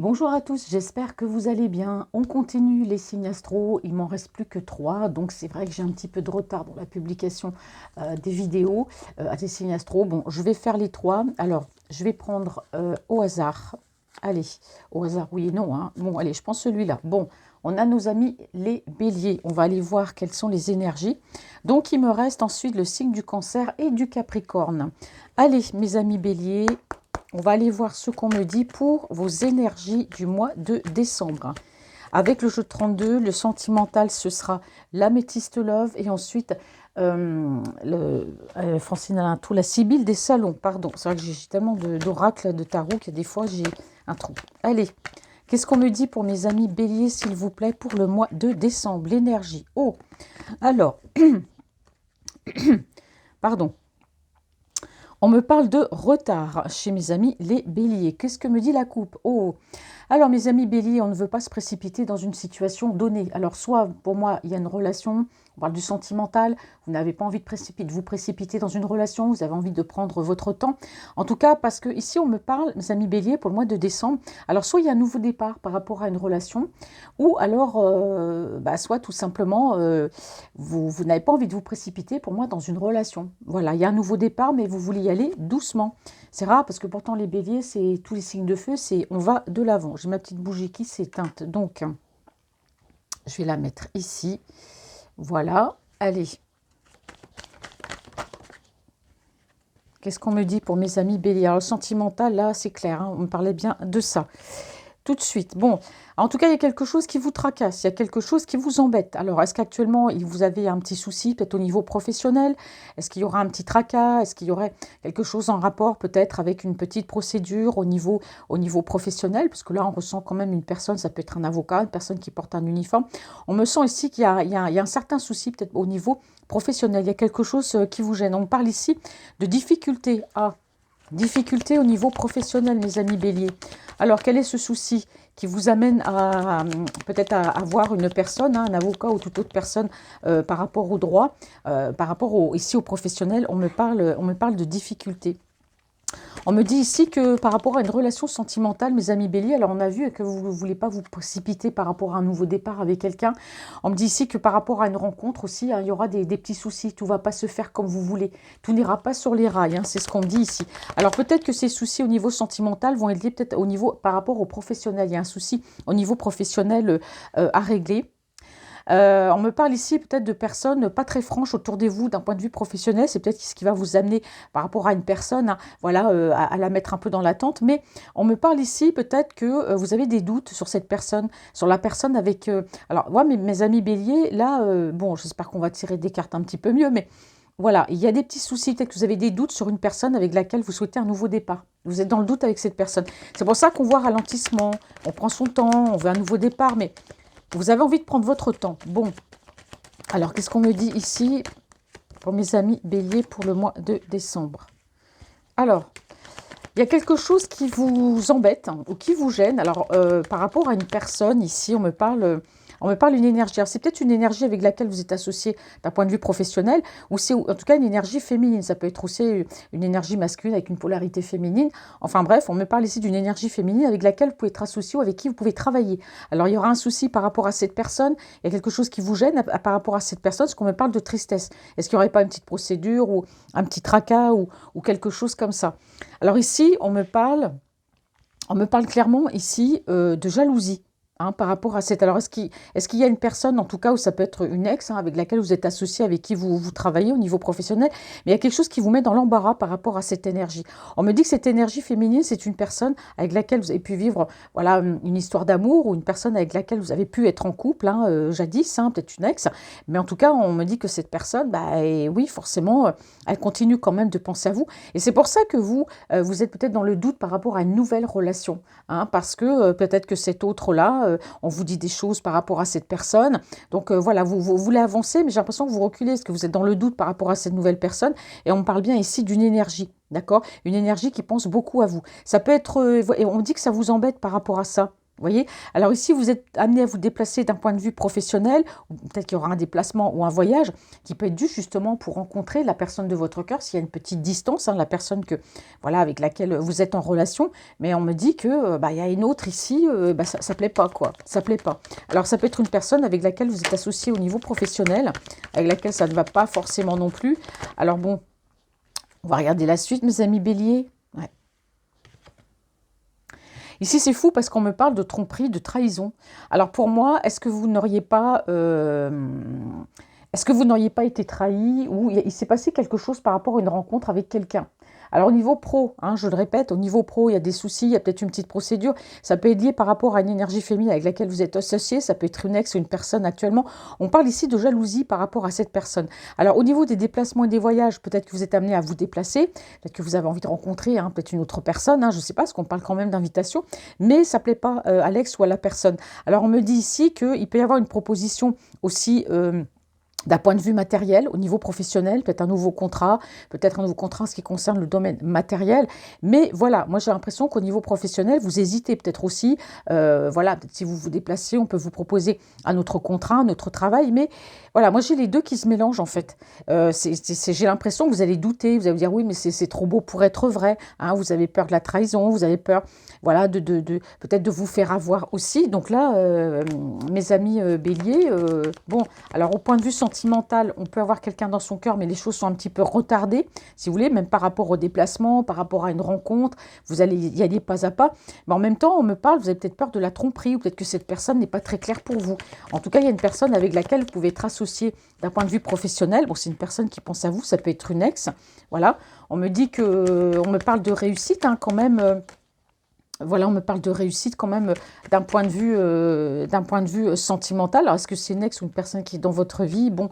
Bonjour à tous, j'espère que vous allez bien. On continue les signes astro, il m'en reste plus que 3, donc c'est vrai que j'ai un petit peu de retard dans la publication des vidéos à des signes astro. Bon, je vais faire les 3. Alors, je vais prendre au hasard. Allez, au hasard, oui et non, hein. Bon, allez, je prends celui-là. Bon, on a nos amis les béliers. On va aller voir quelles sont les énergies. Donc, il me reste ensuite le signe du cancer et du capricorne. Allez, mes amis béliers, on va aller voir ce qu'on me dit pour vos énergies du mois de décembre. Avec le jeu de 32, le sentimental, ce sera l'améthyste love et ensuite Francine Alain, tout la Sibylle des salons. Pardon, c'est vrai que j'ai tellement d'oracles de tarot que des fois j'ai un trou. Allez, qu'est-ce qu'on me dit pour mes amis béliers, s'il vous plaît, pour le mois de décembre? L'énergie. Oh, alors, pardon. On me parle de retard chez mes amis les béliers. Qu'est-ce que me dit la coupe? Oh, alors mes amis béliers, on ne veut pas se précipiter dans une situation donnée. Alors soit pour moi, il y a une relation, on parle du sentimental, vous n'avez pas envie de vous précipiter dans une relation, vous avez envie de prendre votre temps. En tout cas, parce que ici on me parle, mes amis béliers, pour le mois de décembre, alors soit il y a un nouveau départ par rapport à une relation, ou alors soit tout simplement vous n'avez pas envie de vous précipiter pour moi dans une relation. Voilà, il y a un nouveau départ, mais vous voulez y aller doucement. C'est rare parce que pourtant les béliers, c'est tous les signes de feu, c'est on va de l'avant. J'ai ma petite bougie qui s'éteinte, donc je vais la mettre ici. Voilà, allez. Qu'est-ce qu'on me dit pour mes amis béliers? Alors, le sentimental, là, c'est clair, hein, on me parlait bien de ça. Tout de suite. Bon, en tout cas, il y a quelque chose qui vous tracasse, il y a quelque chose qui vous embête. Alors, est-ce qu'actuellement, vous avez un petit souci, peut-être au niveau professionnel? Est-ce qu'il y aura un petit tracas? Est-ce qu'il y aurait quelque chose en rapport, peut-être, avec une petite procédure au niveau professionnel? Parce que là, on ressent quand même une personne, ça peut être un avocat, une personne qui porte un uniforme. On me sent ici qu'il y a un certain souci, peut-être au niveau professionnel. Il y a quelque chose qui vous gêne. On parle ici de difficultés. Ah, difficulté au niveau professionnel, mes amis béliers. Alors, quel est ce souci qui vous amène à peut-être à voir une personne, hein, un avocat ou toute autre personne par rapport au droit, par rapport ici au professionnel, on me parle de difficulté. On me dit ici que par rapport à une relation sentimentale, mes amis béliers, alors on a vu que vous ne voulez pas vous précipiter par rapport à un nouveau départ avec quelqu'un. On me dit ici que par rapport à une rencontre aussi, hein, il y aura des petits soucis. Tout ne va pas se faire comme vous voulez. Tout n'ira pas sur les rails, hein, c'est ce qu'on me dit ici. Alors peut-être que ces soucis au niveau sentimental vont être liés peut-être au niveau par rapport au professionnel. Il y a un souci au niveau professionnel à régler. On me parle ici peut-être de personnes pas très franches autour de vous d'un point de vue professionnel. C'est peut-être ce qui va vous amener par rapport à une personne, hein, voilà, à la mettre un peu dans l'attente. Mais on me parle ici peut-être que vous avez des doutes sur cette personne, sur la personne avec... alors, moi, mes amis béliers, là, bon, j'espère qu'on va tirer des cartes un petit peu mieux, mais voilà, il y a des petits soucis. Peut-être que vous avez des doutes sur une personne avec laquelle vous souhaitez un nouveau départ. Vous êtes dans le doute avec cette personne. C'est pour ça qu'on voit ralentissement, on prend son temps, on veut un nouveau départ, mais vous avez envie de prendre votre temps. Bon, alors qu'est-ce qu'on me dit ici pour mes amis béliers pour le mois de décembre? Alors, il y a quelque chose qui vous embête, hein, ou qui vous gêne. Alors, par rapport à une personne, ici, on me parle d'une énergie. Alors, c'est peut-être une énergie avec laquelle vous êtes associé d'un point de vue professionnel, ou c'est en tout cas une énergie féminine. Ça peut être aussi une énergie masculine avec une polarité féminine. Enfin bref, on me parle ici d'une énergie féminine avec laquelle vous pouvez être associé ou avec qui vous pouvez travailler. Alors, il y aura un souci par rapport à cette personne. Il y a quelque chose qui vous gêne par rapport à cette personne, parce qu'on me parle de tristesse. Est-ce qu'il n'y aurait pas une petite procédure ou un petit tracas ou quelque chose comme ça? Alors ici, on me parle clairement ici de jalousie. Hein, par rapport à cette... Alors, est-ce qu'il y a une personne, en tout cas, où ça peut être une ex, hein, avec laquelle vous êtes associé, avec qui vous travaillez au niveau professionnel, mais il y a quelque chose qui vous met dans l'embarras par rapport à cette énergie. On me dit que cette énergie féminine, c'est une personne avec laquelle vous avez pu vivre voilà, une histoire d'amour, ou une personne avec laquelle vous avez pu être en couple, hein, jadis, hein, peut-être une ex, mais en tout cas, on me dit que cette personne, oui, forcément, elle continue quand même de penser à vous, et c'est pour ça que vous êtes peut-être dans le doute par rapport à une nouvelle relation, hein, parce que peut-être que cet autre-là, on vous dit des choses par rapport à cette personne. Donc voilà, vous voulez avancer, mais j'ai l'impression que vous reculez, parce que vous êtes dans le doute par rapport à cette nouvelle personne. Et on me parle bien ici d'une énergie, d'accord? Une énergie qui pense beaucoup à vous. Ça peut être... et on dit que ça vous embête par rapport à ça. Vous voyez? Alors ici, vous êtes amené à vous déplacer d'un point de vue professionnel, ou peut-être qu'il y aura un déplacement ou un voyage qui peut être dû justement pour rencontrer la personne de votre cœur, s'il y a une petite distance, hein, la personne que, voilà, avec laquelle vous êtes en relation, mais on me dit que bah, il y a une autre ici, bah, ça ne plaît pas, quoi. Ça plaît pas. Alors ça peut être une personne avec laquelle vous êtes associé au niveau professionnel, avec laquelle ça ne va pas forcément non plus. Alors bon, on va regarder la suite, mes amis béliers. Ouais. Ici, c'est fou parce qu'on me parle de tromperie, de trahison. Alors pour moi, est-ce que vous n'auriez pas, été trahi ou il s'est passé quelque chose par rapport à une rencontre avec quelqu'un? Alors au niveau pro, hein, je le répète, au niveau pro, il y a des soucis, il y a peut-être une petite procédure. Ça peut être lié par rapport à une énergie féminine avec laquelle vous êtes associé. Ça peut être une ex ou une personne actuellement. On parle ici de jalousie par rapport à cette personne. Alors au niveau des déplacements et des voyages, peut-être que vous êtes amené à vous déplacer, peut-être que vous avez envie de rencontrer hein, peut-être une autre personne, hein, je ne sais pas, parce qu'on parle quand même d'invitation, mais ça ne plaît pas à l'ex ou à la personne. Alors on me dit ici qu'il peut y avoir une proposition aussi... d'un point de vue matériel, au niveau professionnel, peut-être un nouveau contrat en ce qui concerne le domaine matériel. Mais voilà, moi j'ai l'impression qu'au niveau professionnel, vous hésitez peut-être aussi. Voilà, peut-être si vous vous déplacez, on peut vous proposer un autre contrat, un autre travail. Mais voilà, moi j'ai les deux qui se mélangent en fait. J'ai l'impression que vous allez douter, vous allez vous dire oui, mais c'est trop beau pour être vrai. Hein, vous avez peur de la trahison, vous avez peur, voilà, peut-être de vous faire avoir aussi. Donc là, mes amis béliers, bon, alors au point de vue sentimental, on peut avoir quelqu'un dans son cœur, mais les choses sont un petit peu retardées, si vous voulez, même par rapport au déplacement, par rapport à une rencontre, vous allez y aller pas à pas. Mais en même temps, on me parle, vous avez peut-être peur de la tromperie, ou peut-être que cette personne n'est pas très claire pour vous. En tout cas, il y a une personne avec laquelle vous pouvez être associé d'un point de vue professionnel. Bon, c'est une personne qui pense à vous, ça peut être une ex. Voilà, on me dit que, on me parle de réussite hein, quand même. Voilà, on me parle de réussite quand même d'un point de vue sentimental. Alors, est-ce que c'est une ex ou une personne qui est dans votre vie? Bon,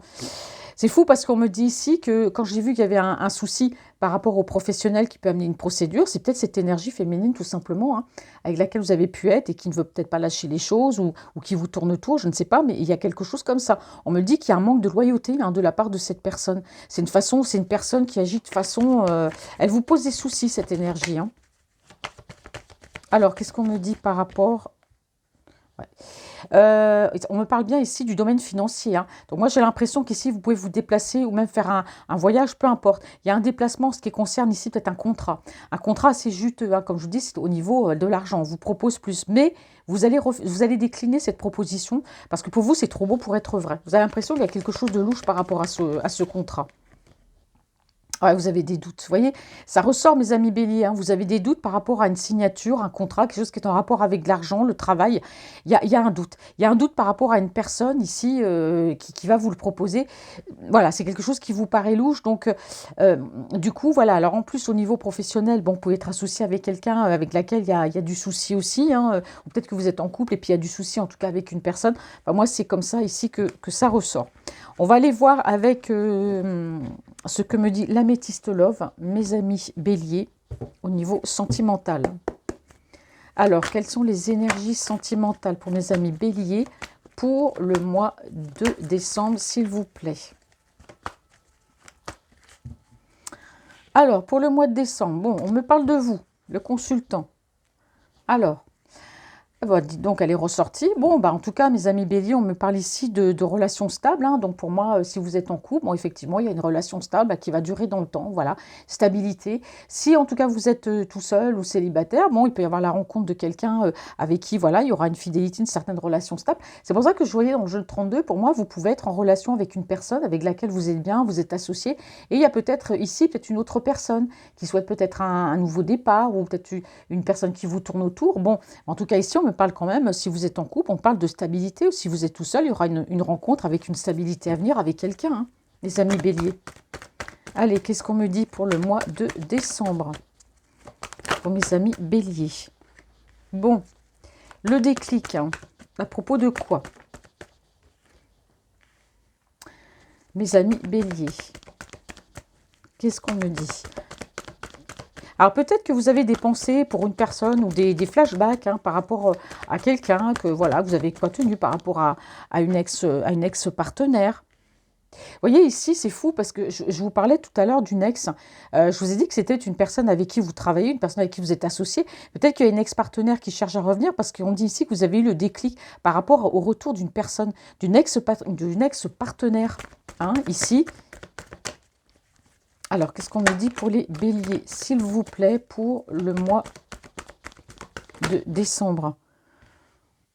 c'est fou parce qu'on me dit ici que quand j'ai vu qu'il y avait un souci par rapport au professionnel qui peut amener une procédure, c'est peut-être cette énergie féminine tout simplement, hein, avec laquelle vous avez pu être et qui ne veut peut-être pas lâcher les choses ou qui vous tourne autour, je ne sais pas, mais il y a quelque chose comme ça. On me dit qu'il y a un manque de loyauté hein, de la part de cette personne. C'est une personne qui agit de façon... elle vous pose des soucis, cette énergie, hein. Alors, qu'est-ce qu'on me dit par rapport... Ouais. On me parle bien ici du domaine financier. Hein. Donc moi, j'ai l'impression qu'ici, vous pouvez vous déplacer ou même faire un voyage, peu importe. Il y a un déplacement, ce qui concerne ici peut-être un contrat. Un contrat assez juteux, hein. Comme je vous dis, c'est au niveau de l'argent. On vous propose plus. Mais vous allez décliner cette proposition parce que pour vous, c'est trop beau pour être vrai. Vous avez l'impression qu'il y a quelque chose de louche par rapport à ce contrat. Ouais, vous avez des doutes, vous voyez, ça ressort mes amis béliers, hein, vous avez des doutes par rapport à une signature, un contrat, quelque chose qui est en rapport avec l'argent, le travail, il y a un doute. Il y a un doute par rapport à une personne ici qui va vous le proposer. Voilà, c'est quelque chose qui vous paraît louche, donc du coup, voilà, alors en plus au niveau professionnel, bon, vous pouvez être associé avec quelqu'un avec laquelle il y a du souci aussi, hein, ou peut-être que vous êtes en couple et puis il y a du souci en tout cas avec une personne. Enfin, moi, c'est comme ça ici que ça ressort. On va aller voir avec ce que me dit l'améthyste love, mes amis béliers, au niveau sentimental. Alors, quelles sont les énergies sentimentales pour mes amis béliers pour le mois de décembre, s'il vous plaît? Alors, pour le mois de décembre, bon, on me parle de vous, le consultant. Alors, donc, elle est ressortie. Bon, bah, en tout cas, mes amis béliers, on me parle ici de relations stables. Hein. Donc, pour moi, si vous êtes en couple, bon, effectivement, il y a une relation stable qui va durer dans le temps. Voilà, stabilité. Si, en tout cas, vous êtes tout seul ou célibataire, bon, il peut y avoir la rencontre de quelqu'un avec qui, voilà, il y aura une fidélité, une certaine relation stable. C'est pour ça que je voyais dans le jeu de 32, pour moi, vous pouvez être en relation avec une personne avec laquelle vous êtes bien, vous êtes associé. Et il y a peut-être ici, peut-être une autre personne qui souhaite peut-être un nouveau départ ou peut-être une personne qui vous tourne autour. Bon, en tout cas, ici, on me parle quand même, si vous êtes en couple, on parle de stabilité, ou si vous êtes tout seul, il y aura une rencontre avec une stabilité à venir avec quelqu'un, hein, les amis béliers. Allez, qu'est-ce qu'on me dit pour le mois de décembre, pour mes amis béliers? Bon, le déclic, hein, à propos de quoi? Mes amis béliers, qu'est-ce qu'on me dit? Alors peut-être que vous avez des pensées pour une personne ou des flashbacks hein, par rapport à quelqu'un que voilà, vous n'avez pas tenu par rapport à une ex-partenaire. Vous voyez, ici, c'est fou parce que je vous parlais tout à l'heure d'une ex. Je vous ai dit que c'était une personne avec qui vous travaillez, une personne avec qui vous êtes associé. Peut-être qu'il y a une ex-partenaire qui cherche à revenir parce qu'on dit ici que vous avez eu le déclic par rapport au retour d'une personne, d'une ex-partenaire. Hein, ici. Alors, qu'est-ce qu'on me dit pour les béliers, s'il vous plaît, pour le mois de décembre?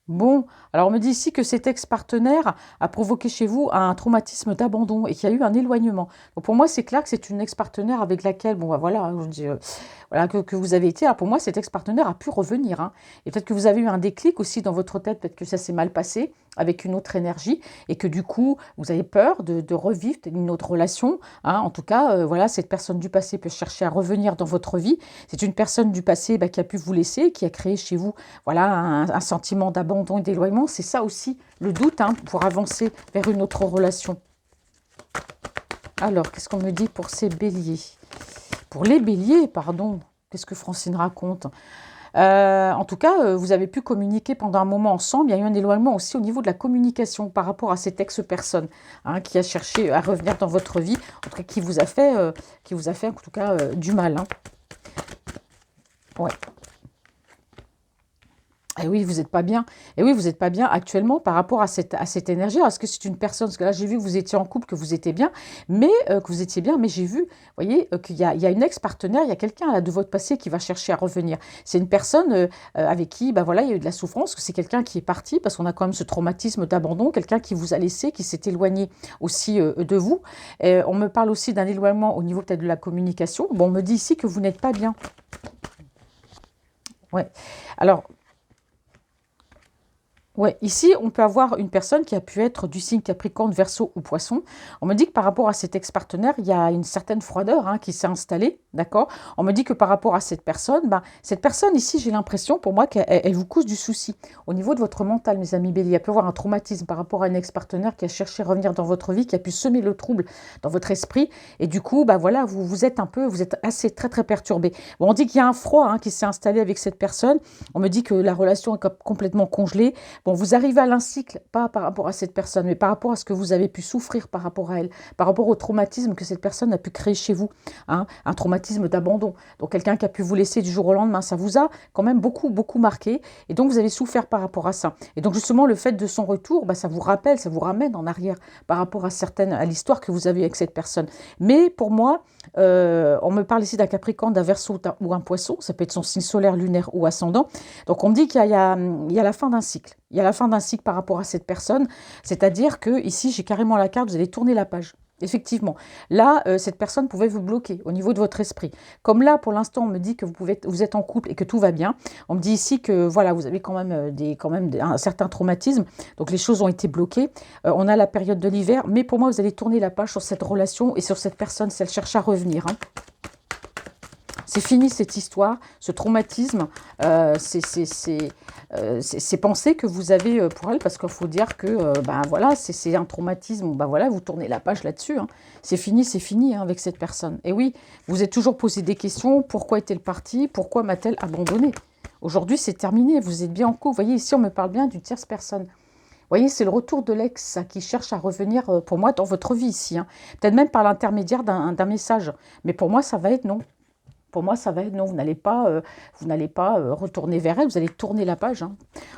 Bon, alors on me dit ici que cet ex-partenaire a provoqué chez vous un traumatisme d'abandon et qu'il y a eu un éloignement. Donc pour moi, c'est clair que c'est une ex-partenaire avec laquelle, bon, bah voilà, je dis, voilà, que vous avez été. Alors pour moi, cet ex-partenaire a pu revenir. Hein. Et peut-être que vous avez eu un déclic aussi dans votre tête, peut-être que ça s'est mal passé avec une autre énergie et que du coup, vous avez peur de revivre une autre relation. Hein. En tout cas, voilà, cette personne du passé peut chercher à revenir dans votre vie. C'est une personne du passé qui a pu vous laisser, qui a créé chez vous voilà, un sentiment d'abandon et d'éloignement. C'est ça aussi le doute hein, pour avancer vers une autre relation. Alors, qu'est-ce qu'on me dit pour ces béliers? Pour les béliers, pardon. Qu'est-ce que Francine raconte? En tout cas, vous avez pu communiquer pendant un moment ensemble. Il y a eu un éloignement aussi au niveau de la communication par rapport à cette ex-personne hein, qui a cherché à revenir dans votre vie, en tout cas qui vous a fait en tout cas du mal. Hein. Ouais. Et oui, vous n'êtes pas bien. Et oui, vous n'êtes pas bien actuellement par rapport à cette énergie. Alors, est-ce que c'est une personne, parce que là, j'ai vu que vous étiez en couple, que vous étiez bien, mais j'ai vu, vous voyez, qu'il y a une ex-partenaire, il y a quelqu'un là de votre passé qui va chercher à revenir. C'est une personne avec qui, bah voilà, il y a eu de la souffrance, que c'est quelqu'un qui est parti, parce qu'on a quand même ce traumatisme d'abandon, quelqu'un qui vous a laissé, qui s'est éloigné aussi de vous. On me parle aussi d'un éloignement au niveau peut-être de la communication. Bon, on me dit ici que vous n'êtes pas bien. Ouais. Alors, ouais, ici, on peut avoir une personne qui a pu être du signe Capricorne, Verseau ou Poisson. On me dit que par rapport à cet ex-partenaire, il y a une certaine froideur hein, qui s'est installée, d'accord? On me dit que par rapport à cette personne ici, j'ai l'impression, pour moi, qu'elle vous cause du souci. Au niveau de votre mental, mes amis béliers, il peut y avoir un traumatisme par rapport à un ex-partenaire qui a cherché à revenir dans votre vie, qui a pu semer le trouble dans votre esprit. Et du coup, bah voilà, vous êtes assez très, très perturbé. Bon, on dit qu'il y a un froid hein, qui s'est installé avec cette personne. On me dit que la relation est complètement congelée. Bon, vous arrivez à l'encycle, pas par rapport à cette personne, mais par rapport à ce que vous avez pu souffrir par rapport à elle, par rapport au traumatisme que cette personne a pu créer chez vous, hein, un traumatisme d'abandon. Donc quelqu'un qui a pu vous laisser du jour au lendemain, ça vous a quand même beaucoup, beaucoup marqué, et donc vous avez souffert par rapport à ça. Et donc justement, le fait de son retour, bah, ça vous rappelle, ça vous ramène en arrière par rapport à l'histoire que vous avez avec cette personne. Mais pour moi, on me parle ici d'un Capricorne, d'un Verseau ou un Poisson, ça peut être son signe solaire, lunaire ou ascendant. Donc on me dit qu'il y a la fin d'un cycle. Il y a la fin d'un cycle par rapport à cette personne, c'est-à-dire que ici j'ai carrément la carte, vous allez tourner la page. Effectivement, là, cette personne pouvait vous bloquer au niveau de votre esprit. Comme là, pour l'instant, on me dit que vous êtes en couple et que tout va bien. On me dit ici que voilà, vous avez quand même, un certain traumatisme, donc les choses ont été bloquées. On a la période de l'hiver, mais pour moi, vous allez tourner la page sur cette relation et sur cette personne si elle cherche à revenir. Hein. C'est fini cette histoire, ce traumatisme, ces pensées que vous avez pour elle, parce qu'il faut dire que ben voilà, c'est un traumatisme, ben voilà, vous tournez la page là-dessus. Hein. C'est fini hein, avec cette personne. Et oui, vous êtes toujours posé des questions, pourquoi est-elle partie, pourquoi m'a-t-elle abandonné? Aujourd'hui, c'est terminé, vous êtes bien en couple. Vous voyez, ici, on me parle bien d'une tierce personne. Vous voyez, c'est le retour de l'ex qui cherche à revenir, pour moi, dans votre vie ici. Hein. Peut-être même par l'intermédiaire d'un message. Mais pour moi, ça va être non. Pour moi, ça va être non, vous n'allez pas retourner vers elle, vous allez tourner la page. Hein.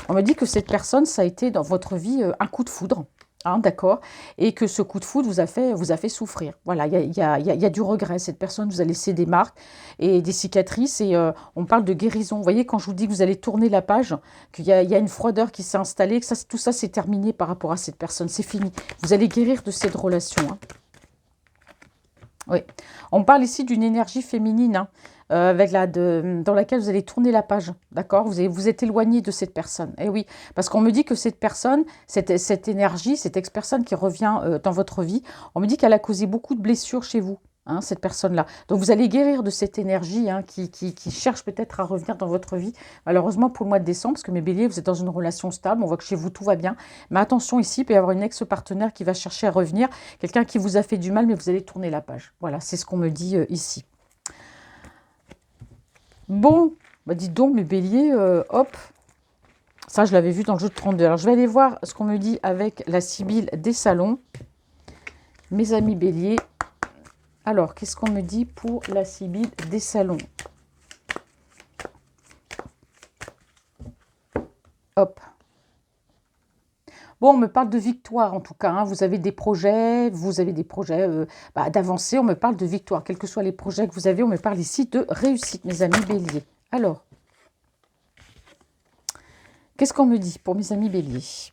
On me dit que cette personne, ça a été dans votre vie un coup de foudre, hein, d'accord, et que ce coup de foudre vous a fait souffrir. Voilà, il y a du regret. Cette personne vous a laissé des marques et des cicatrices, et on parle de guérison. Vous voyez, quand je vous dis que vous allez tourner la page, qu'il y a une froideur qui s'est installée, que tout ça c'est terminé par rapport à cette personne, c'est fini. Vous allez guérir de cette relation. Hein. Oui, on parle ici d'une énergie féminine hein, dans laquelle vous allez tourner la page, d'accord? Vous êtes éloigné de cette personne. Eh oui, parce qu'on me dit que cette personne, cette énergie, cette ex-personne qui revient dans votre vie, on me dit qu'elle a causé beaucoup de blessures chez vous. Hein, cette personne-là. Donc vous allez guérir de cette énergie hein, qui cherche peut-être à revenir dans votre vie. Malheureusement pour le mois de décembre, parce que mes béliers, vous êtes dans une relation stable, on voit que chez vous tout va bien. Mais attention ici, il peut y avoir une ex-partenaire qui va chercher à revenir, quelqu'un qui vous a fait du mal, mais vous allez tourner la page. Voilà, c'est ce qu'on me dit ici. Bon, bah dites donc mes béliers, hop. Ça, je l'avais vu dans le jeu de 32. Alors je vais aller voir ce qu'on me dit avec la Sibylle des salons. Mes amis béliers, alors, qu'est-ce qu'on me dit pour la Sibylle des salons? Hop. Bon, on me parle de victoire en tout cas, hein. Vous avez des projets, d'avancer. On me parle de victoire. Quels que soient les projets que vous avez, on me parle ici de réussite, mes amis béliers. Alors, qu'est-ce qu'on me dit pour mes amis béliers?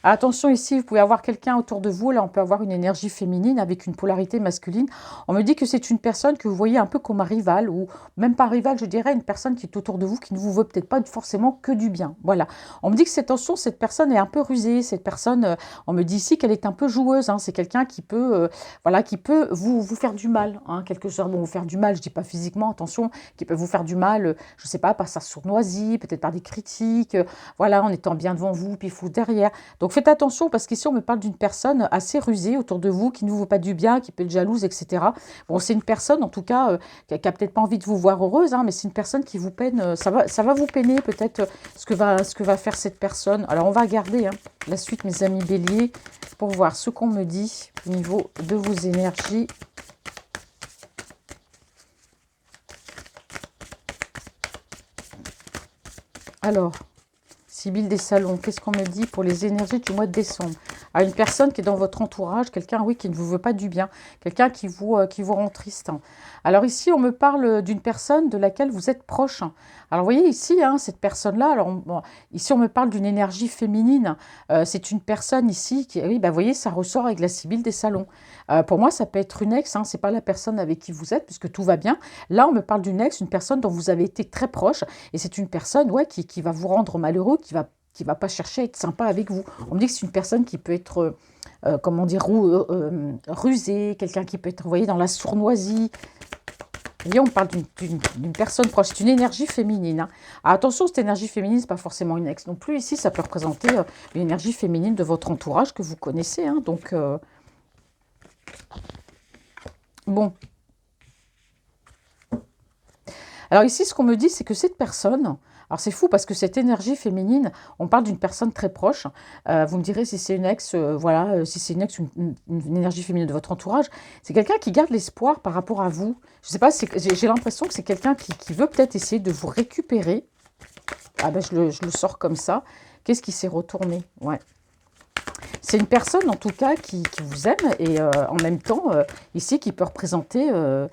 Attention ici, vous pouvez avoir quelqu'un autour de vous, là on peut avoir une énergie féminine avec une polarité masculine. On me dit que c'est une personne que vous voyez un peu comme un rival, ou même pas un rival, je dirais une personne qui est autour de vous, qui ne vous veut peut-être pas forcément que du bien. Voilà. On me dit que attention, cette personne est un peu rusée, cette personne, on me dit ici qu'elle est un peu joueuse, hein. C'est quelqu'un qui peut, voilà, qui peut vous faire du mal, hein, quelque chose, bon, vous faire du mal, je dis pas physiquement, attention, qui peut vous faire du mal, je sais pas, par sa sournoisie, peut-être par des critiques, voilà, en étant bien devant vous, puis fou derrière. Donc faites attention parce qu'ici on me parle d'une personne assez rusée autour de vous, qui ne vous veut pas du bien, qui peut être jalouse, etc. Bon, c'est une personne en tout cas qui a peut-être pas envie de vous voir heureuse, hein, mais c'est une personne qui vous peine, ça va vous peiner peut-être ce que va faire cette personne. Alors on va regarder la suite, mes amis béliers, pour voir ce qu'on me dit au niveau de vos énergies. Alors, Sibylle des salons, qu'est-ce qu'on me dit pour les énergies du mois de décembre? À une personne qui est dans votre entourage, quelqu'un, oui, qui ne vous veut pas du bien, quelqu'un qui vous rend triste, hein. Alors ici, on me parle d'une personne de laquelle vous êtes proche, hein. Alors vous voyez ici, hein, cette personne-là, alors bon, ici on me parle d'une énergie féminine. C'est une personne ici qui, oui, bah, vous voyez, ça ressort avec la Sibylle des salons. Pour moi, ça peut être une ex, hein, c'est pas la personne avec qui vous êtes, puisque tout va bien. Là, on me parle d'une ex, une personne dont vous avez été très proche, et c'est une personne, ouais, qui va vous rendre malheureux, qui va pas chercher à être sympa avec vous. On me dit que c'est une personne qui peut être, comment dire, rusée, quelqu'un qui peut être, vous voyez, dans la sournoisie. Vous voyez, on parle d'une personne proche, c'est une énergie féminine, hein. Ah, attention, cette énergie féminine, ce n'est pas forcément une ex non plus. Ici, ça peut représenter une énergie féminine de votre entourage que vous connaissez, hein. Donc, bon. Alors ici, ce qu'on me dit, c'est que cette personne, alors c'est fou parce que cette énergie féminine, on parle d'une personne très proche. Vous me direz si c'est une ex, voilà, si c'est une ex, une énergie féminine de votre entourage. C'est quelqu'un qui garde l'espoir par rapport à vous. Je ne sais pas, j'ai l'impression que c'est quelqu'un qui veut peut-être essayer de vous récupérer. Ah ben je le sors comme ça. Qu'est-ce qui s'est retourné? Ouais. C'est une personne, en tout cas, qui vous aime et en même temps, ici, qui peut représenter, je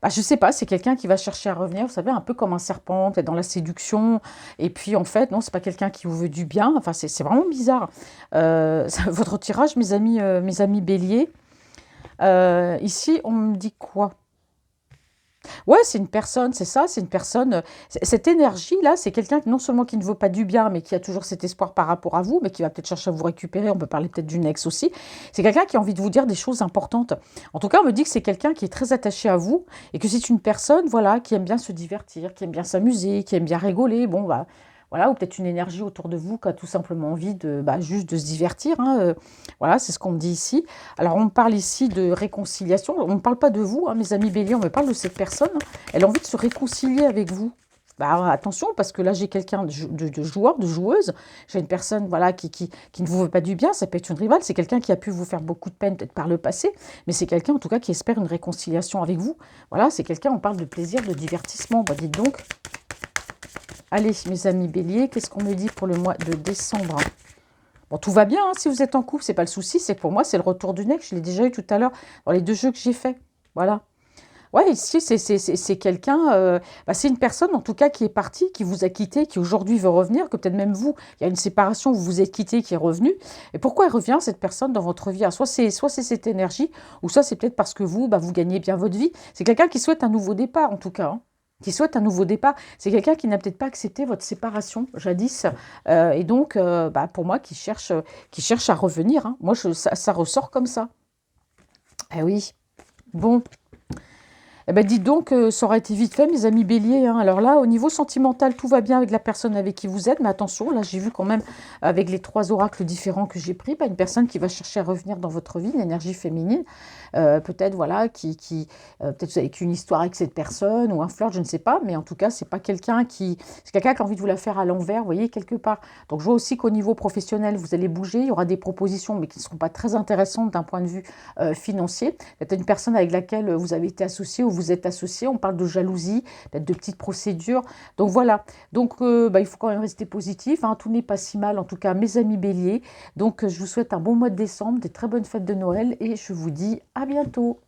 ne sais pas, c'est quelqu'un qui va chercher à revenir, vous savez, un peu comme un serpent, peut-être dans la séduction. Et puis, en fait, non, c'est pas quelqu'un qui vous veut du bien. Enfin, c'est vraiment bizarre. Votre tirage, mes amis béliers. Ici, on me dit quoi? Ouais, c'est une personne, c'est ça, c'est une personne. Cette énergie-là, c'est quelqu'un qui non seulement qui ne veut pas du bien, mais qui a toujours cet espoir par rapport à vous, mais qui va peut-être chercher à vous récupérer. On peut parler peut-être d'une ex aussi. C'est quelqu'un qui a envie de vous dire des choses importantes. En tout cas, on me dit que c'est quelqu'un qui est très attaché à vous et que c'est une personne, voilà, qui aime bien se divertir, qui aime bien s'amuser, qui aime bien rigoler. Bon, bah, voilà, ou peut-être une énergie autour de vous qui a tout simplement envie de, juste de se divertir, hein. Voilà, c'est ce qu'on me dit ici. Alors, on me parle ici de réconciliation. On ne parle pas de vous, hein, mes amis béliers, on me parle de cette personne, hein. Elle a envie de se réconcilier avec vous. Bah, attention, parce que là, j'ai quelqu'un de joueur, de joueuse. J'ai une personne, voilà, qui ne vous veut pas du bien. Ça peut être une rivale. C'est quelqu'un qui a pu vous faire beaucoup de peine, peut-être par le passé. Mais c'est quelqu'un, en tout cas, qui espère une réconciliation avec vous. Voilà, c'est quelqu'un, on parle de plaisir, de divertissement. Bah, dites donc. Allez, mes amis béliers, qu'est-ce qu'on me dit pour le mois de décembre? Bon, tout va bien, hein, si vous êtes en couple, c'est pas le souci. C'est que pour moi, c'est le retour du ex. Je l'ai déjà eu tout à l'heure dans les 2 jeux que j'ai faits. Voilà. Ouais, ici, c'est quelqu'un, c'est une personne en tout cas qui est partie, qui vous a quitté, qui aujourd'hui veut revenir, que peut-être même vous, il y a une séparation, vous vous êtes quitté, qui est revenu. Et pourquoi elle revient, cette personne, dans votre vie? Alors, soit c'est cette énergie, ou soit c'est peut-être parce que vous, vous gagnez bien votre vie. C'est quelqu'un qui souhaite un nouveau départ, en tout cas, hein, qui souhaite un nouveau départ. C'est quelqu'un qui n'a peut-être pas accepté votre séparation, jadis. Et donc, pour moi, qui cherche à revenir, hein. Moi, ça ressort comme ça. Eh oui. Bon. Eh ben, dites donc, ça aurait été vite fait, mes amis béliers, hein. Alors là, au niveau sentimental, tout va bien avec la personne avec qui vous êtes, mais attention, là, j'ai vu quand même, avec les 3 oracles différents que j'ai pris, bah, une personne qui va chercher à revenir dans votre vie, l'énergie féminine, peut-être, voilà, peut-être vous avez qu'une histoire avec cette personne, ou un flirt, je ne sais pas, mais en tout cas, c'est pas quelqu'un qui... C'est quelqu'un qui a envie de vous la faire à l'envers, vous voyez, quelque part. Donc, je vois aussi qu'au niveau professionnel, vous allez bouger, il y aura des propositions, mais qui ne seront pas très intéressantes d'un point de vue financier. Peut-être une personne avec laquelle vous avez été associé ou vous êtes associé, on parle de jalousie, peut-être de petites procédures. Donc voilà, donc bah, il faut quand même rester positif, hein. Tout n'est pas si mal, en tout cas mes amis béliers. Donc je vous souhaite un bon mois de décembre, des très bonnes fêtes de Noël et je vous dis à bientôt.